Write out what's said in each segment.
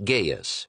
Gaius.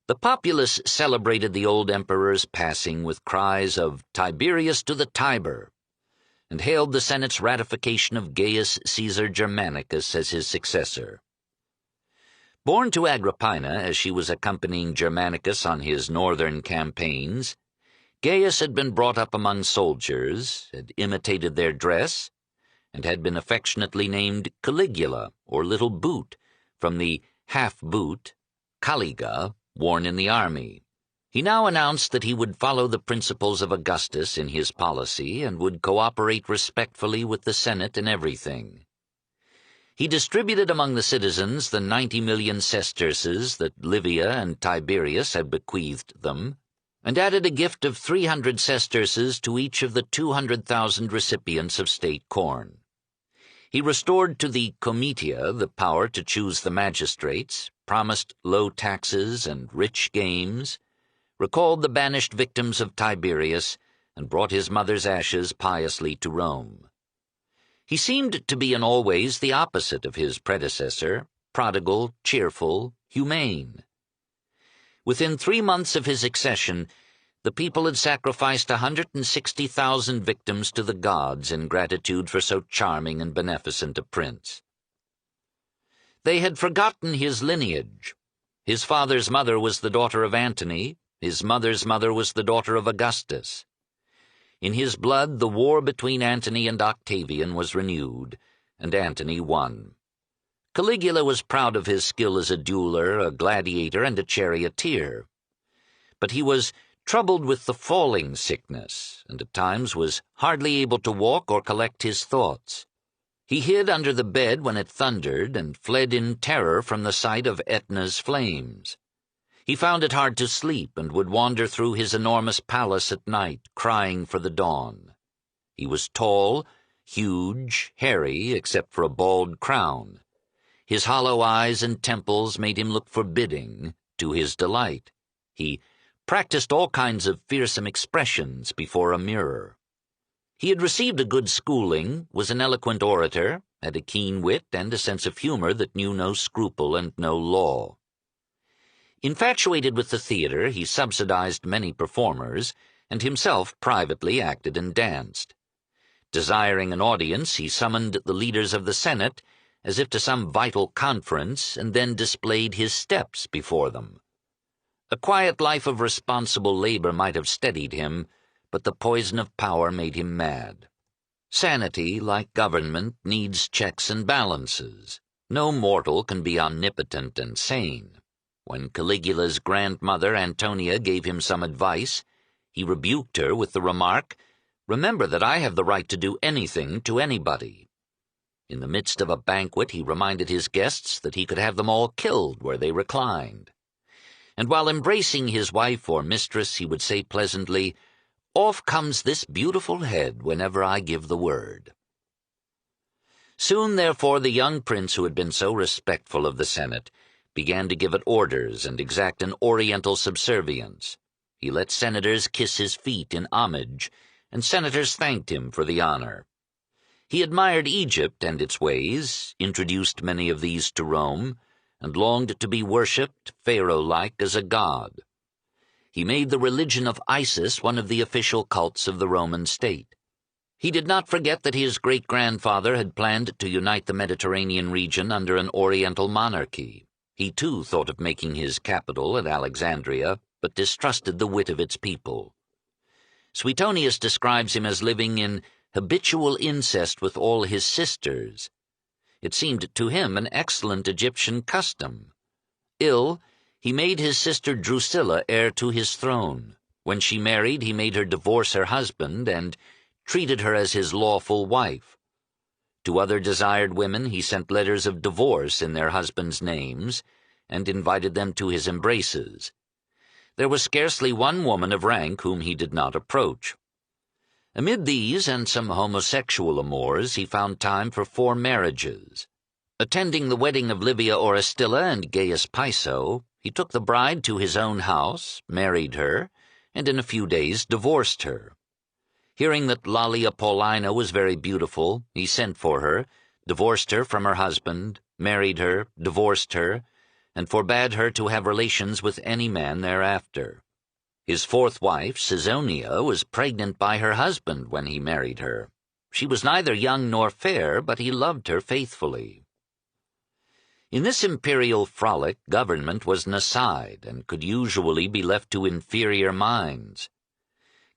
The populace celebrated the old emperor's passing with cries of "Tiberius to the Tiber," and hailed the Senate's ratification of Gaius Caesar Germanicus as his successor. Born to Agrippina as she was accompanying Germanicus on his northern campaigns, Gaius had been brought up among soldiers, had imitated their dress, and had been affectionately named Caligula, or Little Boot, from the half-boot, caliga, worn in the army. He now announced that he would follow the principles of Augustus in his policy and would cooperate respectfully with the Senate in everything. He distributed among the citizens the 90 million sesterces that Livia and Tiberius had bequeathed them, and added a gift of 300 sesterces to each of the 200,000 recipients of state corn. He restored to the comitia the power to choose the magistrates, promised low taxes and rich games, recalled the banished victims of Tiberius, and brought his mother's ashes piously to Rome. He seemed to be in all ways the opposite of his predecessor, prodigal, cheerful, humane. Within 3 months of his accession, the people had sacrificed 160,000 victims to the gods in gratitude for so charming and beneficent a prince. They had forgotten his lineage. His father's mother was the daughter of Antony, his mother's mother was the daughter of Augustus. In his blood the war between Antony and Octavian was renewed, and Antony won. Caligula was proud of his skill as a dueler, a gladiator, and a charioteer. But he was troubled with the falling sickness, and at times was hardly able to walk or collect his thoughts. He hid under the bed when it thundered, and fled in terror from the sight of Etna's flames. He found it hard to sleep, and would wander through his enormous palace at night, crying for the dawn. He was tall, huge, hairy, except for a bald crown. His hollow eyes and temples made him look forbidding, to his delight. He practiced all kinds of fearsome expressions before a mirror. He had received a good schooling, was an eloquent orator, had a keen wit and a sense of humor that knew no scruple and no law. Infatuated with the theater, he subsidized many performers, and himself privately acted and danced. Desiring an audience, he summoned the leaders of the Senate, as if to some vital conference, and then displayed his steps before them. A quiet life of responsible labor might have steadied him, but the poison of power made him mad. Sanity, like government, needs checks and balances. No mortal can be omnipotent and sane. When Caligula's grandmother Antonia gave him some advice, he rebuked her with the remark, "Remember that I have the right to do anything to anybody." In the midst of a banquet, he reminded his guests that he could have them all killed where they reclined. And while embracing his wife or mistress, he would say pleasantly, "Off comes this beautiful head whenever I give the word." Soon, therefore, the young prince who had been so respectful of the Senate began to give it orders and exact an oriental subservience. He let senators kiss his feet in homage, and senators thanked him for the honor. He admired Egypt and its ways, introduced many of these to Rome, and longed to be worshipped, Pharaoh-like, as a god. He made the religion of Isis one of the official cults of the Roman state. He did not forget that his great-grandfather had planned to unite the Mediterranean region under an oriental monarchy. He, too, thought of making his capital at Alexandria, but distrusted the wit of its people. Suetonius describes him as living in habitual incest with all his sisters. It seemed to him an excellent Egyptian custom. Ill, he made his sister Drusilla heir to his throne. When she married, he made her divorce her husband and treated her as his lawful wife. To other desired women he sent letters of divorce in their husbands' names, and invited them to his embraces. There was scarcely one woman of rank whom he did not approach. Amid these and some homosexual amours, he found time for 4 marriages. Attending the wedding of Livia Orestilla and Gaius Piso, he took the bride to his own house, married her, and in a few days divorced her. Hearing that Lallia Paulina was very beautiful, he sent for her, divorced her from her husband, married her, divorced her, and forbade her to have relations with any man thereafter. His fourth wife, Caesonia, was pregnant by her husband when he married her. She was neither young nor fair, but he loved her faithfully. In this imperial frolic, government was an aside, and could usually be left to inferior minds.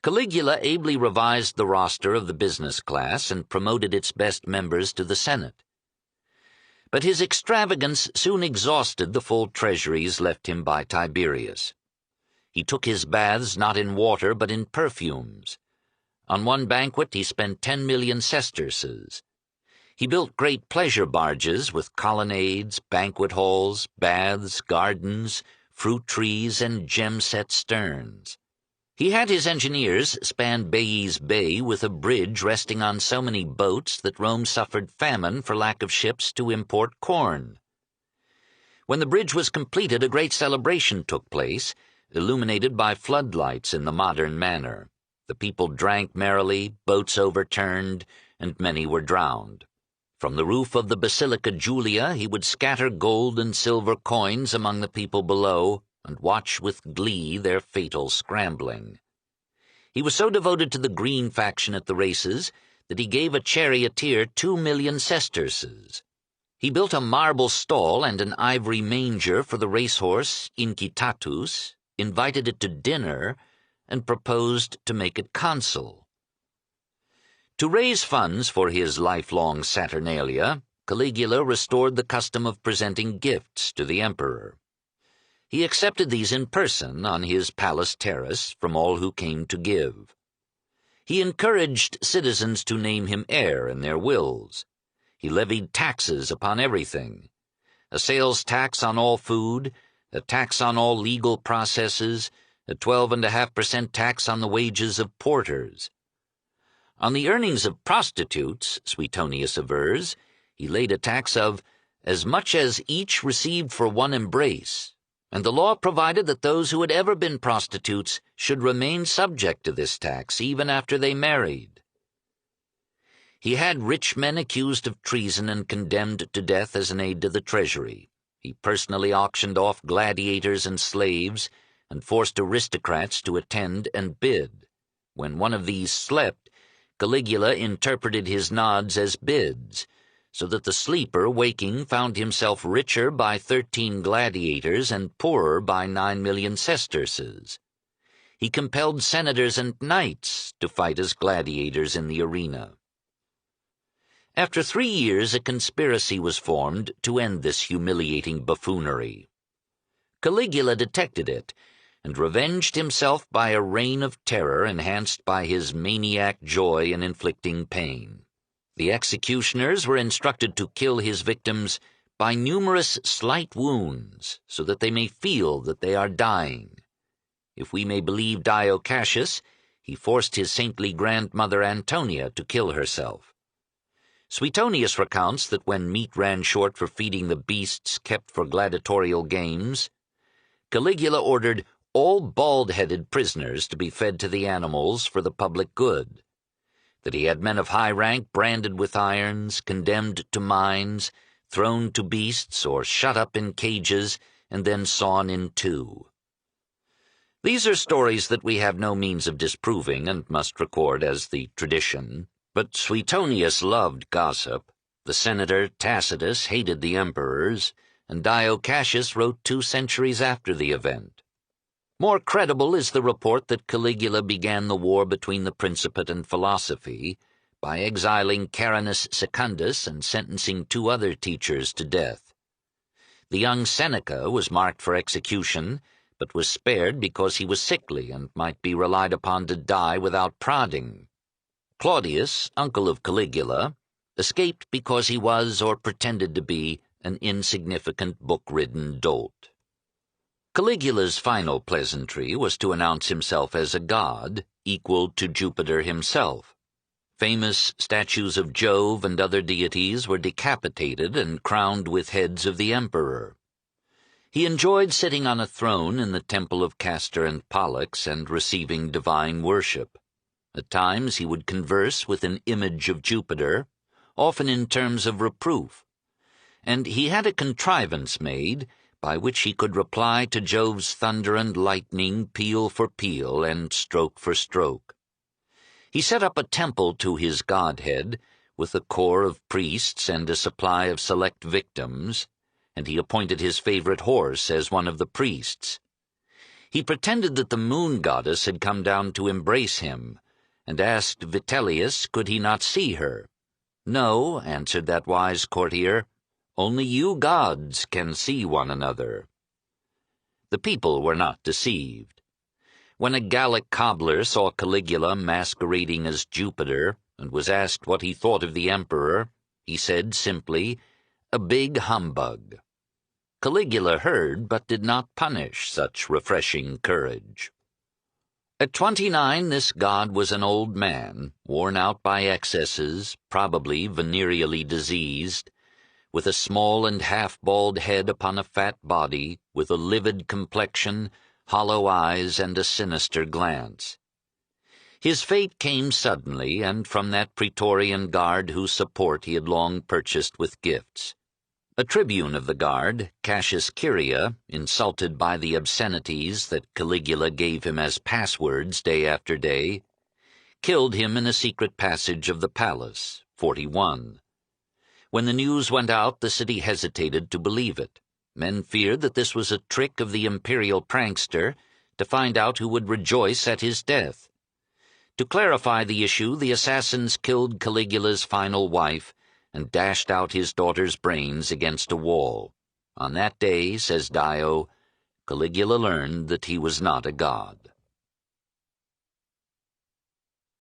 Caligula ably revised the roster of the business class and promoted its best members to the Senate. But his extravagance soon exhausted the full treasuries left him by Tiberius. He took his baths not in water but in perfumes. On one banquet he spent 10 million sesterces. He built great pleasure barges with colonnades, banquet halls, baths, gardens, fruit trees, and gem-set sterns. He had his engineers span Baiae's Bay with a bridge resting on so many boats that Rome suffered famine for lack of ships to import corn. When the bridge was completed, a great celebration took place, illuminated by floodlights in the modern manner. The people drank merrily, boats overturned, and many were drowned. From the roof of the Basilica Julia he would scatter gold and silver coins among the people below, and watch with glee their fatal scrambling. He was so devoted to the green faction at the races that he gave a charioteer 2 million sesterces. He built a marble stall and an ivory manger for the racehorse Incitatus, invited it to dinner, and proposed to make it consul. To raise funds for his lifelong Saturnalia, Caligula restored the custom of presenting gifts to the emperor. He accepted these in person on his palace terrace from all who came to give. He encouraged citizens to name him heir in their wills. He levied taxes upon everything: a sales tax on all food, a tax on all legal processes, a 12.5% tax on the wages of porters. On the earnings of prostitutes, Suetonius avers, he laid a tax of as much as each received for one embrace, and the law provided that those who had ever been prostitutes should remain subject to this tax even after they married. He had rich men accused of treason and condemned to death as an aid to the treasury. He personally auctioned off gladiators and slaves, and forced aristocrats to attend and bid. When one of these slept, Caligula interpreted his nods as bids, so that the sleeper, waking, found himself richer by 13 gladiators and poorer by 9 million sesterces. He compelled senators and knights to fight as gladiators in the arena. After 3 years, a conspiracy was formed to end this humiliating buffoonery. Caligula detected it, and revenged himself by a reign of terror enhanced by his maniac joy in inflicting pain. The executioners were instructed to kill his victims by numerous slight wounds, so that they may feel that they are dying. If we may believe Dio Cassius, he forced his saintly grandmother Antonia to kill herself. Suetonius recounts that when meat ran short for feeding the beasts kept for gladiatorial games, Caligula ordered all bald-headed prisoners to be fed to the animals for the public good, that he had men of high rank branded with irons, condemned to mines, thrown to beasts, or shut up in cages, and then sawn in two. These are stories that we have no means of disproving and must record as the tradition, but Suetonius loved gossip. The senator Tacitus hated the emperors, and Dio Cassius wrote 2 centuries after the event. More credible is the report that Caligula began the war between the Principate and philosophy by exiling Carinus Secundus and sentencing 2 other teachers to death. The young Seneca was marked for execution, but was spared because he was sickly and might be relied upon to die without prodding. Claudius, uncle of Caligula, escaped because he was, or pretended to be, an insignificant book-ridden dolt. Caligula's final pleasantry was to announce himself as a god, equal to Jupiter himself. Famous statues of Jove and other deities were decapitated and crowned with heads of the emperor. He enjoyed sitting on a throne in the temple of Castor and Pollux and receiving divine worship. At times he would converse with an image of Jupiter, often in terms of reproof, and he had a contrivance made by which he could reply to Jove's thunder and lightning, peal for peal and stroke for stroke. He set up a temple to his godhead, with a corps of priests and a supply of select victims, and he appointed his favorite horse as one of the priests. He pretended that the moon goddess had come down to embrace him, and asked Vitellius could he not see her. "No," answered that wise courtier, "only you gods can see one another." The people were not deceived. When a Gallic cobbler saw Caligula masquerading as Jupiter, and was asked what he thought of the emperor, he said simply, "A big humbug." Caligula heard, but did not punish such refreshing courage. At 29, this god was an old man, worn out by excesses, probably venereally diseased, with a small and half-bald head upon a fat body, with a livid complexion, hollow eyes, and a sinister glance. His fate came suddenly, and from that Praetorian guard whose support he had long purchased with gifts. A tribune of the guard, Cassius Curia, insulted by the obscenities that Caligula gave him as passwords day after day, killed him in a secret passage of the palace, 41. When the news went out, the city hesitated to believe it. Men feared that this was a trick of the imperial prankster to find out who would rejoice at his death. To clarify the issue, the assassins killed Caligula's final wife and dashed out his daughter's brains against a wall. On that day, says Dio, Caligula learned that he was not a god.